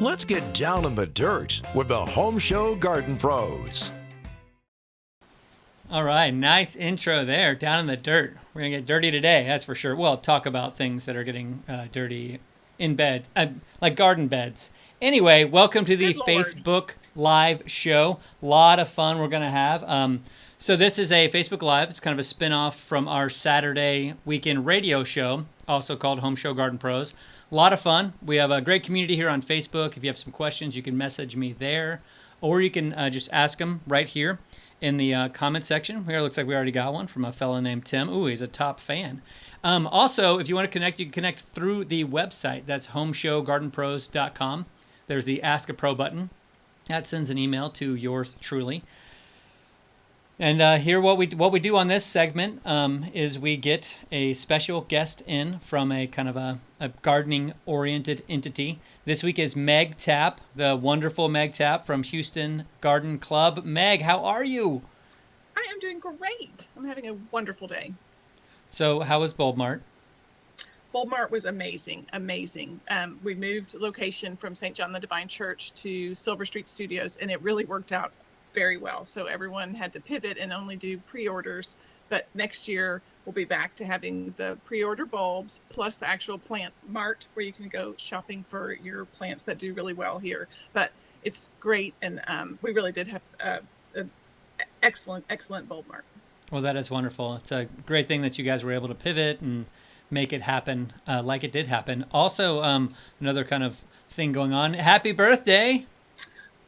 Let's get down in the dirt with the Home Show Garden Pros. All right, nice intro there, down in the dirt. We're going to get dirty today, that's for sure. Well, talk about things that are getting dirty in bed, like garden beds. Anyway, welcome to the Facebook Live show. A lot of fun we're going to have. So this is a Facebook Live. It's kind of a spin-off from our Saturday weekend radio show, also called Home Show Garden Pros. A lot of fun. We have a great community here on Facebook. If you have some questions, you can message me there, or you can just ask them right here in the comment section. Here, it looks like we already got one from a fellow named Tim. Ooh, he's a top fan. Also, if you want to connect, you can connect through the website. That's homeshowgardenpros.com. There's the Ask a Pro button. That sends an email to yours truly. And here, what we do on this segment is we get a special guest in from a kind of a gardening-oriented entity. This week is Meg Tapp, the wonderful Meg Tapp from Houston Garden Club. Meg, how are you? I am doing great. I'm having a wonderful day. So, how was Bulb Mart? Bulb Mart was amazing. We moved location from St. John the Divine Church to Silver Street Studios, and it really worked out very well. So everyone had to pivot and only do pre-orders. But next year, we'll be back to having the pre-order bulbs plus the actual plant mart where you can go shopping for your plants that do really well here. But it's great, and we really did have an excellent bulb mart. Well, that is wonderful. It's a great thing that you guys were able to pivot and make it happen like it did happen. Also, another kind of thing going on. Happy birthday!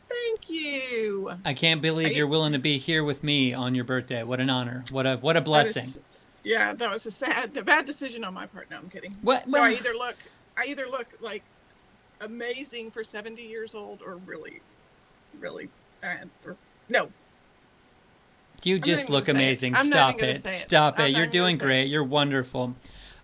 Thank you. I can't believe you're willing to be here with me on your birthday. What an honor. What a blessing. That was a bad decision on my part. No, I'm kidding. What? So I either look like amazing for 70 years old or really bad for no. You just look amazing. Stop it. You're doing great. You're wonderful.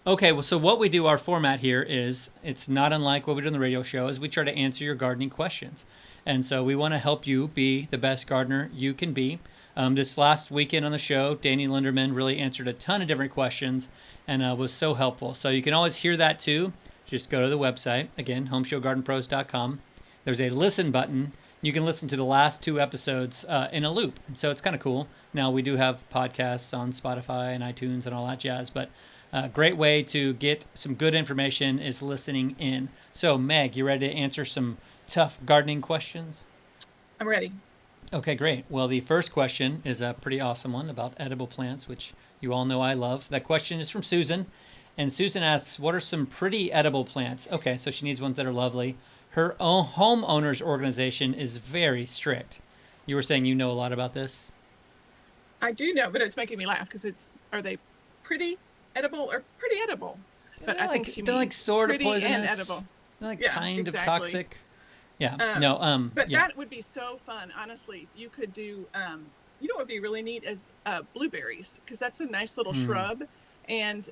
Okay, well, so what we do, our format here is, it's not unlike what we do on the radio show, is we try to answer your gardening questions. And so we want to help you be the best gardener you can be. This last weekend on the show, Danny Linderman really answered a ton of different questions and was so helpful. So you can always hear that too. Just go to the website, again, homeshowgardenpros.com. There's a listen button. You can listen to the last 2 episodes in a loop. And so it's kind of cool. Now, we do have podcasts on Spotify and iTunes and all that jazz, but a great way to get some good information is listening in. So, Meg, you ready to answer some tough gardening questions? I'm ready. Okay, great. Well, the first question is a pretty awesome one about edible plants, which you all know I love. That question is from Susan. And Susan asks, what are some pretty edible plants? Okay, so she needs ones that are lovely. Her own homeowners organization is very strict. You were saying you know a lot about this? I do know, but it's making me laugh because are they pretty edible or pretty edible? But I think she means like sort of poisonous and edible. They're like kind of toxic. Yeah. But that would be so fun, honestly. You could do, you know what would be really neat is blueberries, because that's a nice little shrub. And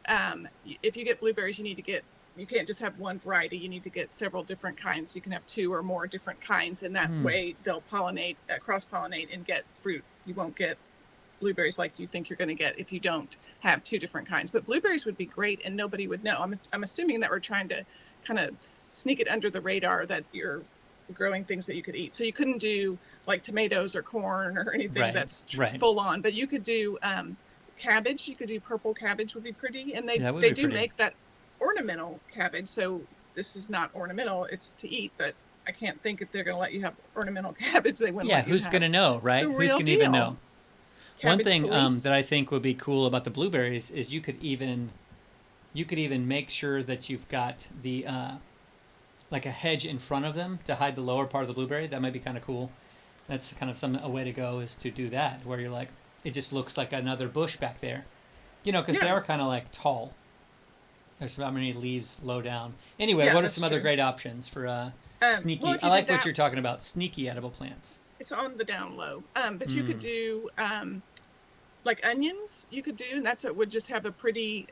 if you get blueberries, you can't just have one variety. You need to get several different kinds. You can have 2 or more different kinds, and that way they'll pollinate, cross-pollinate, and get fruit. You won't get blueberries like you think you're going to get if you don't have 2 different kinds. But blueberries would be great, and nobody would know. I'm assuming that we're trying to kind of sneak it under the radar that you're growing things that you could eat. So you couldn't do like tomatoes or corn or anything that's full on, but you could do cabbage. You could do purple cabbage would be pretty, and they do make that ornamental cabbage. So this is not ornamental, it's to eat, but I can't think if they're going to let you have ornamental cabbage. They wouldn't. Yeah, who's going to know, right? Who's going to even know? One thing that I think would be cool about the blueberries is you could even make sure that you've got the like a hedge in front of them to hide the lower part of the blueberry. That might be kind of cool. That's kind of a way to go, is to do that, where you're like, it just looks like another bush back there. You know, because they are kind of like tall. There's not many leaves low down. Anyway, what are some other great options for sneaky? Well, I like what you're talking about, sneaky edible plants. It's on the down low. But you could do like onions. You could do, and it would just have a pretty.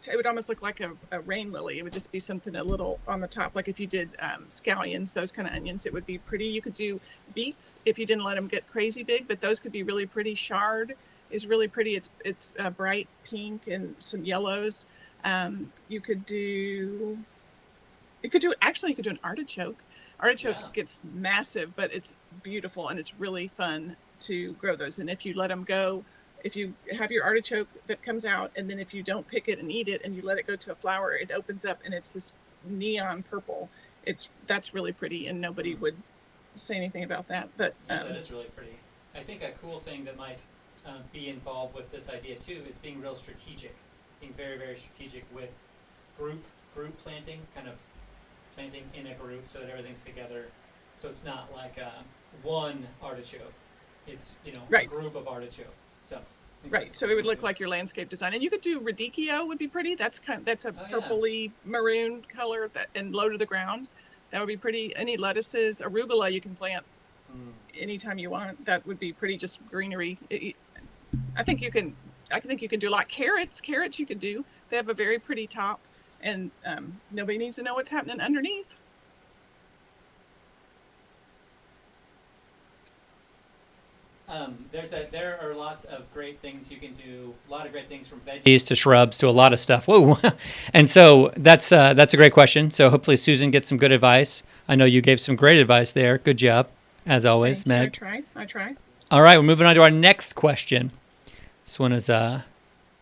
It would almost look like a rain lily. It would just be something a little on the top. Like if you did scallions, those kind of onions, it would be pretty. You could do beets if you didn't let them get crazy big, but those could be really pretty. Chard is really pretty. It's bright pink and some yellows. You could do You could do an artichoke. Artichoke Yeah. gets massive, but it's beautiful and it's really fun to grow those. And if you let them go, if you have your artichoke that comes out, and then if you don't pick it and eat it, and you let it go to a flower, it opens up and it's this neon purple. That's really pretty, and nobody would say anything about that. But Yeah, that is really pretty. I think a cool thing that might be involved with this idea too is being real strategic, being very, very strategic with group planting, kind of planting in a group so that everything's together. So it's not like one artichoke. It's a right, group of artichoke. So right. So it would look like your landscape design, and you could do radicchio would be pretty. That's a oh yeah. purpley maroon color that and low to the ground. That would be pretty. Any lettuces, arugula you can plant anytime you want. That would be pretty. Just greenery. I think you can. I think you can do a lot. Carrots you could do. They have a very pretty top, and nobody needs to know what's happening underneath. There are lots of great things you can do. A lot of great things from veggies to shrubs to a lot of stuff. Whoa! And so that's a great question. So hopefully Susan gets some good advice. I know you gave some great advice there. Good job, as always, Meg. I tried. All right, we're moving on to our next question. This one is going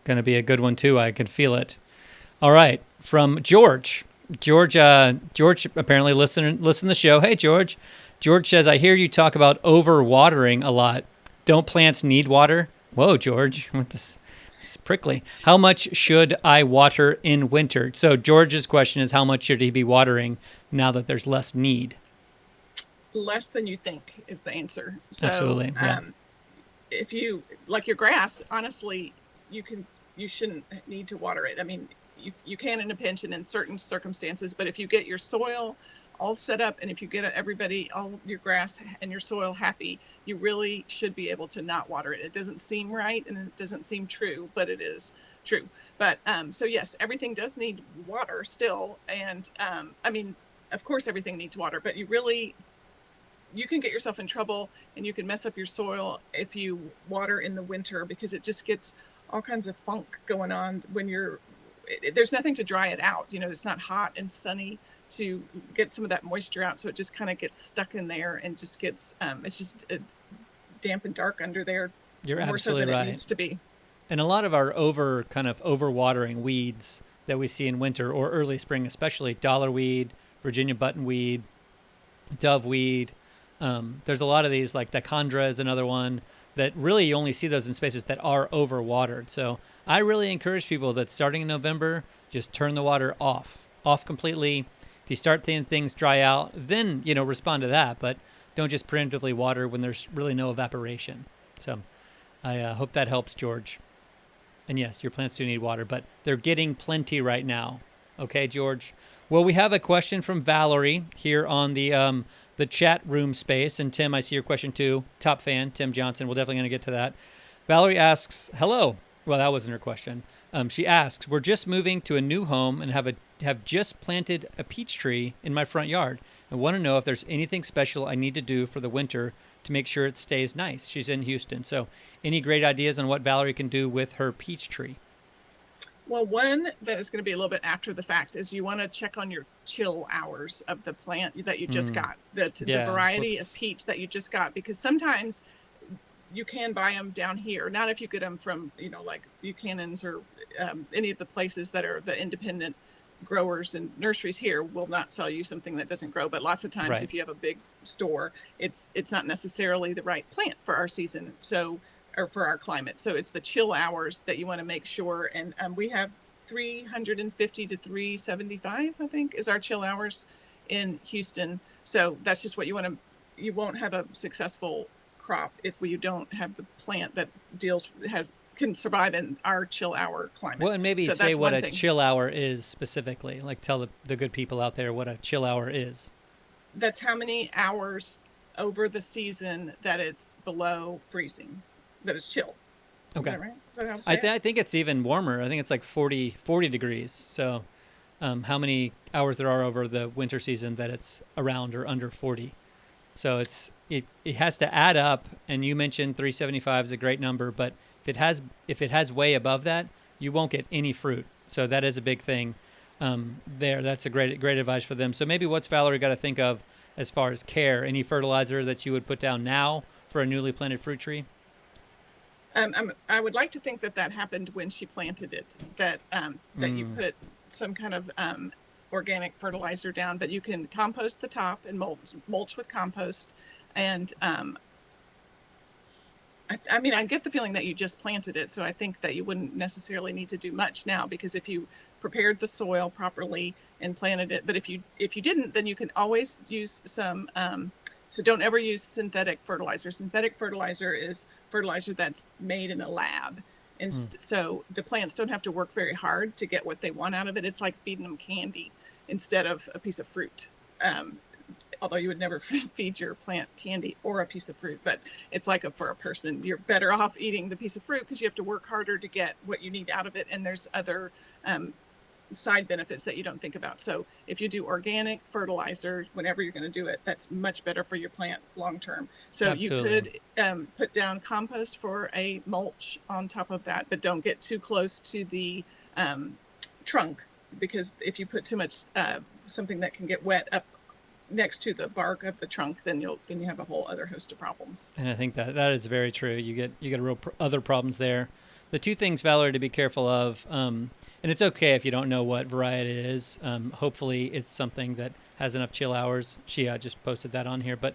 to be a good one too. I can feel it. All right, from George. George apparently listened to the show. Hey, George. George says, I hear you talk about over-watering a lot. Don't plants need water? Whoa, George. What this? It's prickly. How much should I water in winter? So George's question is, how much should he be watering now that there's less need? Less than you think is the answer. So, Absolutely. Yeah. If you like your grass, honestly, you shouldn't need to water it. I mean, you can in a pinch and in certain circumstances, but if you get your soil all set up, and if you get all your grass and your soil happy, you really should be able to not water it. It doesn't seem right and it doesn't seem true, but it is true. But so yes, everything does need water still, and I mean, of course everything needs water, but you can get yourself in trouble and you can mess up your soil if you water in the winter, because it just gets all kinds of funk going on when there's nothing to dry it out. It's not hot and sunny to get some of that moisture out, so it just kind of gets stuck in there and just gets it's just damp and dark under there. You're more absolutely so than right. It needs to be. And a lot of our over-watering weeds that we see in winter or early spring, especially dollarweed, Virginia buttonweed, doveweed. There's a lot of these, like dichondra is another one, that really you only see those in spaces that are overwatered. So I really encourage people that starting in November, just turn the water off completely. If you start seeing things dry out, then, respond to that. But don't just preemptively water when there's really no evaporation. So I hope that helps, George. And yes, your plants do need water, but they're getting plenty right now. Okay, George? Well, we have a question from Valerie here on the chat room space. And Tim, I see your question too. Top fan, Tim Johnson. We're definitely going to get to that. Valerie asks, hello. Well, that wasn't her question. She asks, we're just moving to a new home and have just planted a peach tree in my front yard and want to know if there's anything special I need to do for the winter to make sure it stays nice. She's in Houston. So any great ideas on what Valerie can do with her peach tree? Well, one that is going to be a little bit after the fact is you want to check on your chill hours of the plant that you just got, the variety of peach that you just got, because sometimes you can buy them down here. Not if you get them from, like Buchanan's or any of the places that are the independent growers and nurseries here will not sell you something that doesn't grow. But lots of times, Right. if you have a big store, it's not necessarily the right plant for our season. Or for our climate. So it's the chill hours that you want to make sure. And we have 350 to 375, I think, is our chill hours in Houston. So that's just what you won't have a successful crop if you don't have the plant that can survive in our chill hour climate. Well, and maybe so say that's what one a thing. chill hour is specifically. Like tell the good people out there what a chill hour is. That's how many hours over the season that it's below freezing, that it's chill. Okay. Is that right? Is that how to say it? I think it's even warmer. I think it's like 40 degrees. So how many hours there are over the winter season that it's around or under 40. So it has to add up. And you mentioned 375 is a great number, but if it has way above that, you won't get any fruit. So that is a big thing. there. That's a great advice for them. So maybe what's Valerie got to think of as far as care? Any fertilizer that you would put down now for a newly planted fruit tree? I would like to think that happened when she planted it, that you put some kind of organic fertilizer down, but you can compost the top and mulch with compost. And I mean, I get the feeling that you just planted it, so I think that you wouldn't necessarily need to do much now, because if you prepared the soil properly and planted it, but if you didn't, then you can always use some. So don't ever use synthetic fertilizer. Synthetic fertilizer is fertilizer that's made in a lab. And so the plants don't have to work very hard to get what they want out of it. It's like feeding them candy instead of a piece of fruit. Although you would never feed your plant candy or a piece of fruit, but it's like for a person, you're better off eating the piece of fruit because you have to work harder to get what you need out of it. And there's other side benefits that you don't think about. So if you do organic fertilizer, whenever you're going to do it, that's much better for your plant long term. So Absolutely. you could put down compost for a mulch on top of that, but don't get too close to the trunk, because if you put too much something that can get wet up next to the bark of the trunk, then you have a whole other host of problems. And I think that is very true. You get real other problems there. The two things, Valerie, to be careful of, and it's okay if you don't know what variety it is. Hopefully it's something that has enough chill hours. She just posted that on here. But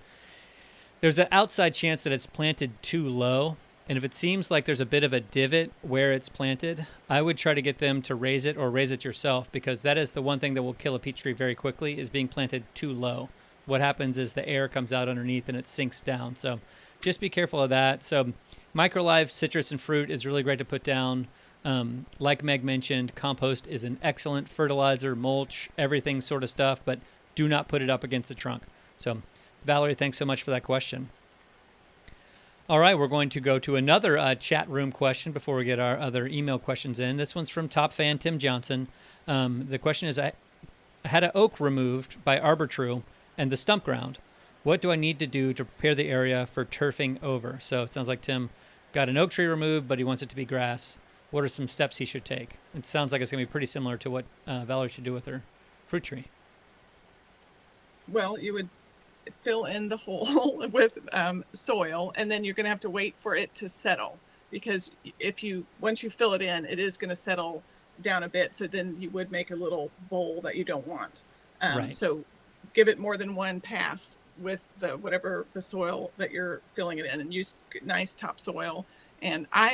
there's an outside chance that it's planted too low. And if it seems like there's a bit of a divot where it's planted, I would try to get them to raise it or raise it yourself, because that is the one thing that will kill a peach tree very quickly, is being planted too low. What happens is the air comes out underneath and it sinks down. So just be careful of that. So microlife citrus and fruit is really great to put down. Like Meg mentioned, compost is an excellent fertilizer, mulch, everything sort of stuff, but do not put it up against the trunk. So Valerie, thanks so much for that question. All right, we're going to go to another chat room question before we get our other email questions in. This one's from top fan Tim Johnson. The question is, I had an oak removed by Arbortrue and the stump ground. What do I need to do to prepare the area for turfing over? So it sounds like Tim got an oak tree removed, but he wants it to be grass. What are some steps he should take? It sounds like it's going to be pretty similar to what Valerie should do with her fruit tree. Well, you would fill in the hole with soil, and then you're going to have to wait for it to settle, because once you fill it in, it is going to settle down a bit. So then you would make a little bowl that you don't want. Right. So give it more than one pass with whatever the soil that you're filling it in, and use nice topsoil. And I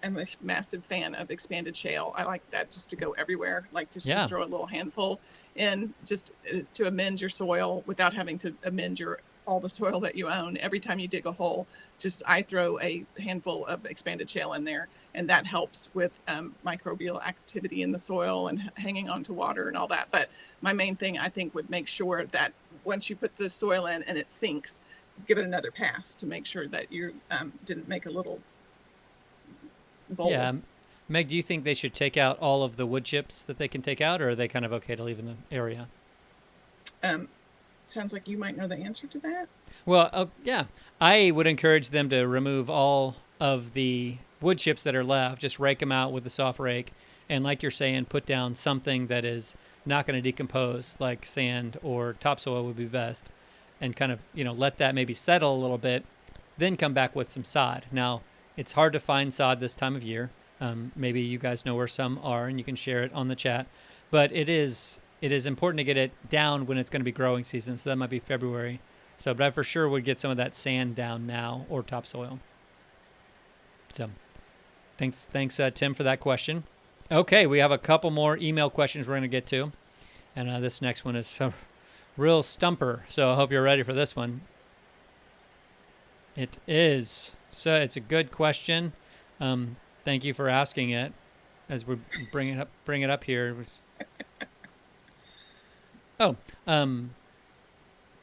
am a massive fan of expanded shale. I like that just to go everywhere, like just to throw a little handful in, just to amend your soil without having to amend all the soil that you own. Every time you dig a hole, I throw a handful of expanded shale in there, and that helps with microbial activity in the soil and hanging on to water and all that. But my main thing, I think, would make sure that once you put the soil in and it sinks, give it another pass to make sure that you didn't make a little bowl. Yeah. Meg, do you think they should take out all of the wood chips that they can take out, or are they kind of okay to leave in the area? Sounds like you might know the answer to that. Well, yeah. I would encourage them to remove all of the wood chips that are left. Just rake them out with a soft rake. And like you're saying, put down something that is not going to decompose, like sand or topsoil would be best. And kind of, let that maybe settle a little bit, then come back with some sod. Now, it's hard to find sod this time of year. Maybe you guys know where some are, and you can share it on the chat. But it is important to get it down when it's going to be growing season, so that might be February. So, but I for sure would get some of that sand down now, or topsoil. So, thanks, Tim, for that question. Okay, we have a couple more email questions we're going to get to, and this next one is real stumper, so I hope you're ready for this one. It is. So it's a good question. Thank you for asking it as we bring it up here.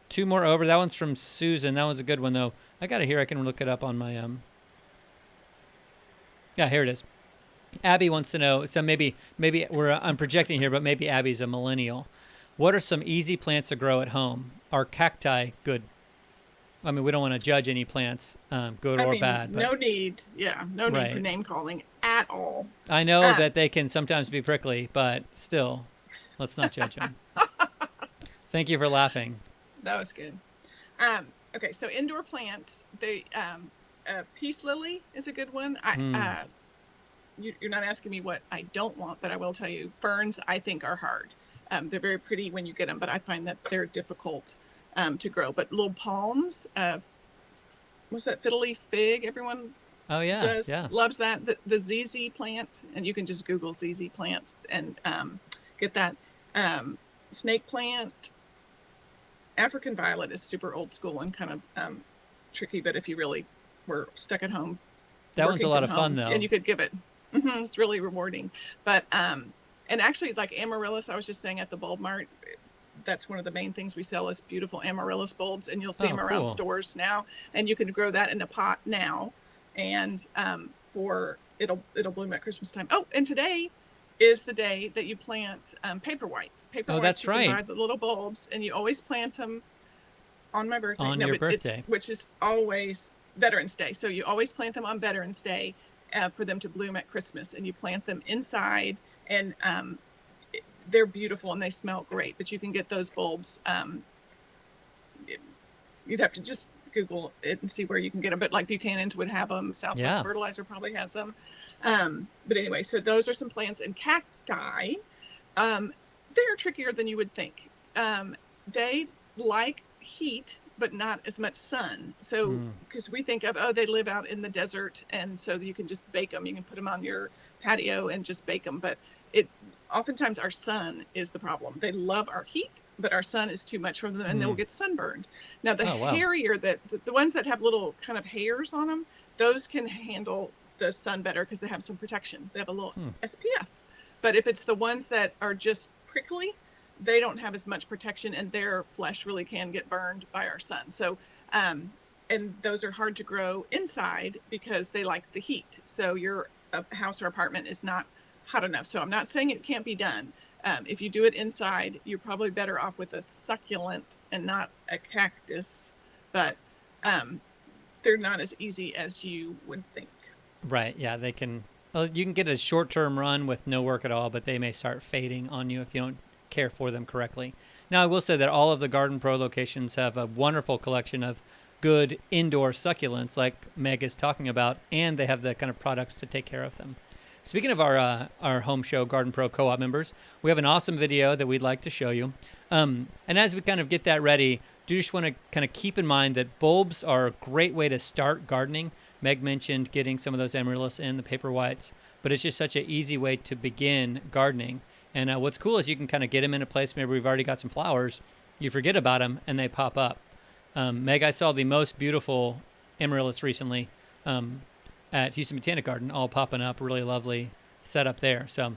Two more over. That one's from Susan. That was a good one, though. I got it here. I can look it up on my... Yeah, here it is. Abby wants to know, so maybe I'm projecting here, but maybe Abby's a millennial. What are some easy plants to grow at home? Are cacti good? I mean, we don't want to judge any plants, good or bad. But, no need for name calling at all. I know that they can sometimes be prickly, but still, Let's not judge him. Thank you for laughing. That was good. Okay, so indoor plants, peace lily is a good one. You're not asking me what I don't want, but I will tell you, ferns I think are hard. They're very pretty when you get them, but I find that they're difficult to grow. But little palms, what's that, fiddle leaf fig? Everyone loves that. The ZZ plant, and you can just Google ZZ plant and get that. Snake plant. African violet is super old school and kind of tricky, but if you really were stuck at home, that one's a lot of fun though, and you could give it. It's really rewarding. But and actually, like amaryllis, I was just saying at the bulb mart, that's one of the main things we sell is beautiful amaryllis bulbs, and you'll see them around stores now, and you can grow that in a pot now, and it'll bloom at Christmas time. Oh, and today is the day that you plant paper whites. That's right. You can buy the little bulbs, and you always plant them on my birthday. On your birthday. Which is always Veterans Day. So you always plant them on Veterans Day for them to bloom at Christmas, and you plant them inside, and they're beautiful and they smell great. But you can get those bulbs. You'd have to just Google it and see where you can get them. But like Buchanan's would have them. Southwest Fertilizer probably has them. But anyway, so those are some plants. And cacti, they're trickier than you would think. They like heat, but not as much sun. So, because we think of, they live out in the desert, and so you can just bake them. You can put them on your patio and just bake them. But oftentimes our sun is the problem. They love our heat, but our sun is too much for them, and they'll get sunburned. Now, the hairier, the ones that have little kind of hairs on them, those can handle the sun better because they have some protection. They have a little SPF. But if it's the ones that are just prickly, they don't have as much protection, and their flesh really can get burned by our sun. So, and those are hard to grow inside because they like the heat. So your house or apartment is not hot enough. So I'm not saying it can't be done. If you do it inside, you're probably better off with a succulent and not a cactus, but they're not as easy as you would think. Right. Yeah, they can. Well, you can get a short-term run with no work at all, but they may start fading on you if you don't care for them correctly. Now, I will say that all of the Garden Pro locations have a wonderful collection of good indoor succulents like Meg is talking about, and they have the kind of products to take care of them. Speaking of our HomeShow Garden Pro Co-op members, we have an awesome video that we'd like to show you. And as we kind of get that ready, do just want to kind of keep in mind that bulbs are a great way to start gardening. Meg mentioned getting some of those amaryllis in, the paper whites, but it's just such an easy way to begin gardening. And what's cool is you can kind of get them in a place, maybe we've already got some flowers, you forget about them, and they pop up. Meg, I saw the most beautiful amaryllis recently at Houston Botanic Garden, all popping up, really lovely setup there. So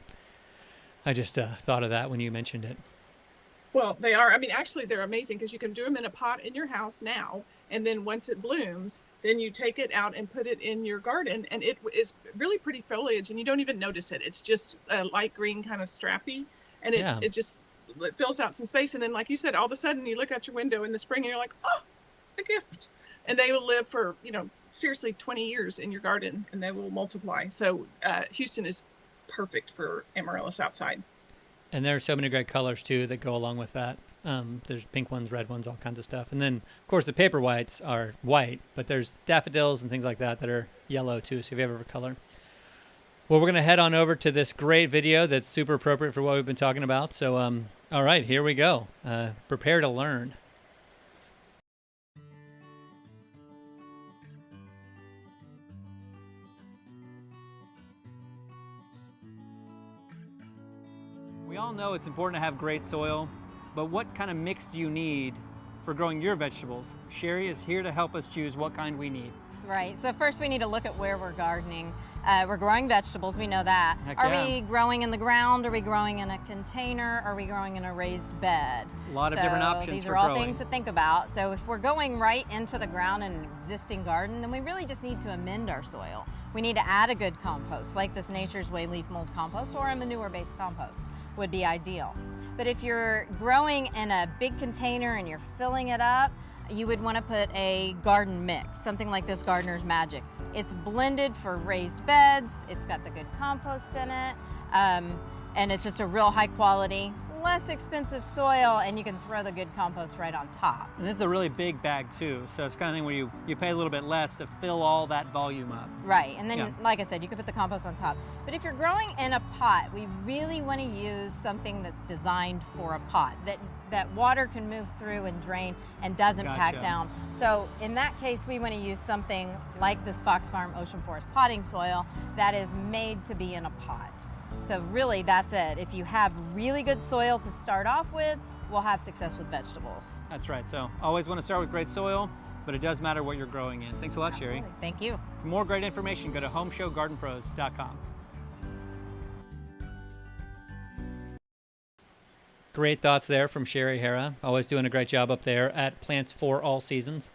I just thought of that when you mentioned it. Well, they are. I mean, actually, they're amazing because you can do them in a pot in your house now, and then once it blooms, then you take it out and put it in your garden, and it is really pretty foliage, and you don't even notice it. It's just a light green kind of strappy, and it fills out some space, and then, like you said, all of a sudden you look out your window in the spring, and you're like, oh, a gift. And they will live for, seriously 20 years in your garden, and they will multiply. So Houston is perfect for amaryllis outside. And there are so many great colors, too, that go along with that. There's pink ones, red ones, all kinds of stuff. And then, of course, the paper whites are white, but there's daffodils and things like that that are yellow, too, so if you have every color. Well, we're going to head on over to this great video that's super appropriate for what we've been talking about. So, all right, here we go. Prepare to learn. We all know it's important to have great soil, but what kind of mix do you need for growing your vegetables? Sherry is here to help us choose what kind we need. Right, so first we need to look at where we're gardening. We're growing vegetables, we know that. Heck Are yeah. we growing in the ground? Are we growing in a container? Are we growing in a raised bed? A lot of different options these for are all growing. things to think about. So if we're going right into the ground in an existing garden, then we really just need to amend our soil. We need to add a good compost, like this Nature's Way leaf mold compost or a manure-based compost would be ideal. But if you're growing in a big container and you're filling it up, you would want to put a garden mix, something like this Gardener's Magic. It's blended for raised beds, it's got the good compost in it, and it's just a real high quality, less expensive soil, and you can throw the good compost right on top. And this is a really big bag too, so it's kind of thing where you pay a little bit less to fill all that volume up. Right, and then like I said, you can put the compost on top. But if you're growing in a pot, we really want to use something that's designed for a pot, that water can move through and drain and doesn't pack down. So in that case, we want to use something like this Fox Farm Ocean Forest potting soil that is made to be in a pot. So really, that's it. If you have really good soil to start off with, we'll have success with vegetables. That's right. So always want to start with great soil, but it does matter what you're growing in. Thanks a lot, Absolutely. Sherry. Thank you. For more great information, go to HomeShowGardenPros.com. Great thoughts there from Sherry Hara. Always doing a great job up there at Plants for All Seasons.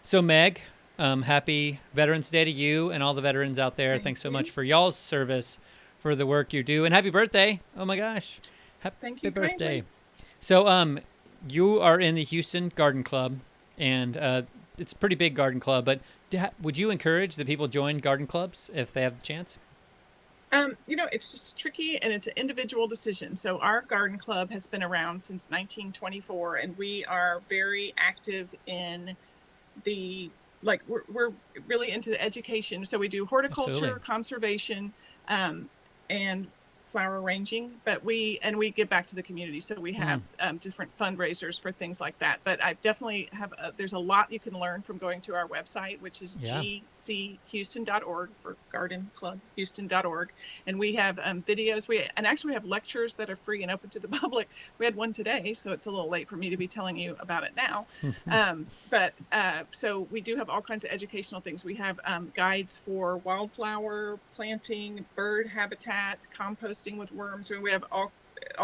So Meg, happy Veterans Day to you and all the veterans out there. Thanks so much for y'all's service, for the work you do, and happy birthday. Oh my gosh. Happy birthday. Kindly. So you are in the Houston Garden Club, and it's a pretty big garden club, but would you encourage that people join garden clubs if they have the chance? It's just tricky, and it's an individual decision. So our garden club has been around since 1924, and we are very active in we're really into the education. So we do horticulture, Absolutely. Conservation, and flower arranging, but we give back to the community. So we have different fundraisers for things like that. But I definitely have there's a lot you can learn from going to our website, which is gchouston.org for gardenclubhouston.org, and we have videos. We have lectures that are free and open to the public. We had one today, so it's a little late for me to be telling you about it now. So we do have all kinds of educational things. We have guides for wildflower planting, bird habitat, composting with worms, and we have all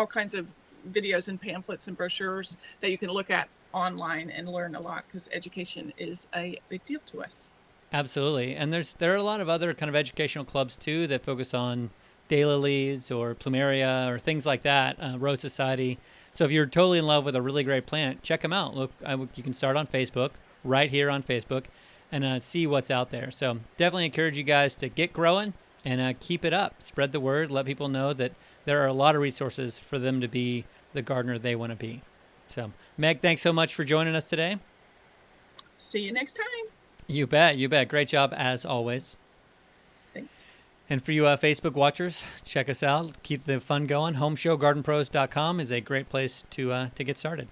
kinds of videos and pamphlets and brochures that you can look at online and learn a lot, because education is a big deal to us. Absolutely. And there are a lot of other kind of educational clubs too that focus on daylilies or plumeria or things like that, Rose Society. So if you're totally in love with a really great plant, check them out. Look, you can start on Facebook, right here on Facebook, and see what's out there. So definitely encourage you guys to get growing and keep it up. Spread the word. Let people know that there are a lot of resources for them to be the gardener they want to be. So, Meg, thanks so much for joining us today. See you next time. You bet. You bet. Great job as always. Thanks. And for you Facebook watchers, check us out. Keep the fun going. HomeShowGardenPros.com is a great place to get started.